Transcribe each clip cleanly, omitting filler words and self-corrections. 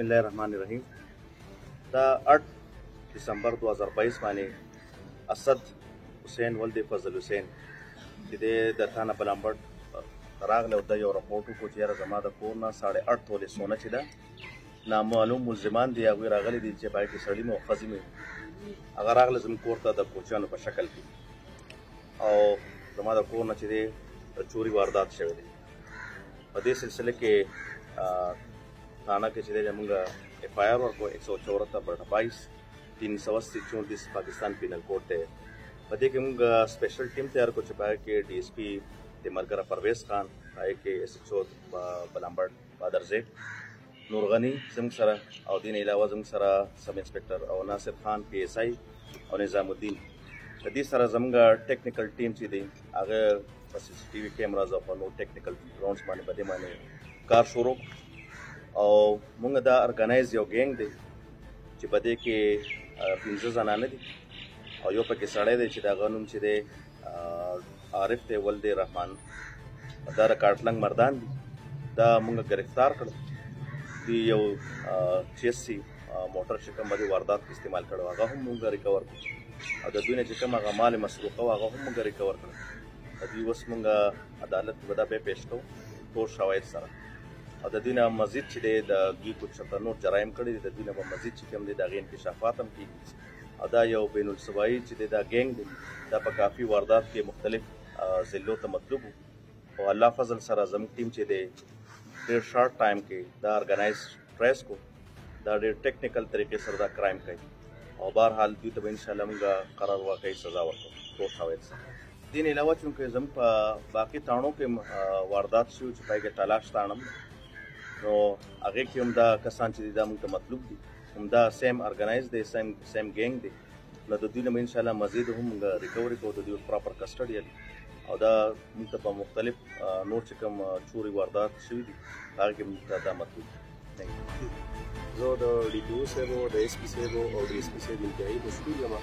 बिस्मिल्लाहिर्रहमानिर्रहीम दा 8 दिसंबर 2022 باندې اسد حسین ولد فضل حسین چې د تانا بلامبټ راغله د یو راپورټ کو چې زما د کور نه 8.5 تولې سونه چې دا نامعلوم ملزمان دی هغه راغلي دي چې پای کې سړی مو خزمه هغه راغله زم کور ته د کوچانو په شکل کې او زما د کور نه چې دی چوری واردات شوی دی په دې سلسله کې थाना के चले जाऊंगा FIR और को 174/22 380/34 पाकिस्तान पिनल कोड है बदे के मुंगा स्पेशल टीम तैयार को छुपाया के DSP तिमलकरा परवेज खान आए के SHO बलाम्बड़ बादर जे नूर गनी जंग सरा और दिन अलावा जंग सरा सब इंस्पेक्टर और नासिर खान PSI और निजामुद्दीन बदी सरा जंगा टेक्निकल टीम ची दी आगे CCTV कैमराज और नो टेक्निकल ड्रोन्स माने बदे माने कार शुरू او مونږ دا ارګنایز یو ګینګ دی چې بده کې 15 زنانه دي او یو پکې سړی دی چې دا غنوم چې دی عارف ته ولد رحمان دا کارټلنګ مردان دي دا مونږ گرفتار کړل دی یو چیسي موټر چې کوم باندې واردات استعمال کړو هغه هم مونږ ریکور کړو او د دوی نه چې کوم هغه مال مسروقه هغه هم مونږ ریکور کړو د دې وس مونږ عدالت په دا پیش کوو ټول شواهد سره او د دینه مزید چې د گی کو چتنو جرایم کړي د دینه په مزید چې کوم د غین انکشافات هم کیږي ادا یو بین الصوبایي چې د ګینګ دی دا په کافي واردات کې مختلف ضلعو ته مطلوب او الله فضل سره زم ټیم چې د ډیر شارټ ټایم کې دا ارګنایز ټریس کو دا ډیر ټیکنیکل طریقې سره دا کرایم کوي او بهر حال دوی ته ان شاء الله موږ قرار واقعي سزا ورکړو ټول شاوید دین علاوه چې زم په باقي تاڼو کې واردات شو چې پای کې تلاش تاڼم نو هغه کې هم دا کسان چې دا موږ ته مطلوب دي هم دا سیم ارګنایز دی سیم ګینګ دی نو د دوی نه ان شاء الله مزید هم ریکوري کوو د دوی پراپر کسټډي او دا موږ ته په مختلف نور چې کوم چوري واردات شوي دي هغه کې موږ ته دا مطلوب دي زه د DPO صاحبو د SP صاحبو او د DSP صاحب انتهایي مشکور یم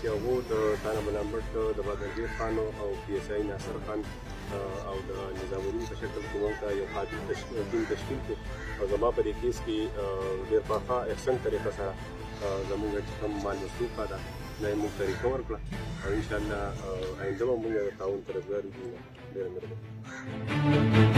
چې هغو د تانا بلامبټ د بادرګیر خان او PSI ناصر خان او د نظامالدین په شکل کې موږ ته یو عادي ټیم تشکیل کړو او زما په دې کیس کې ډېر پاخه احسن طریقه سره زموږ چې کوم مال مسروقه ده نه یې موږ ته ریکور کړه او انشاءالله آینده به موږ د تعاون طرفدار یو ډېره مهرباني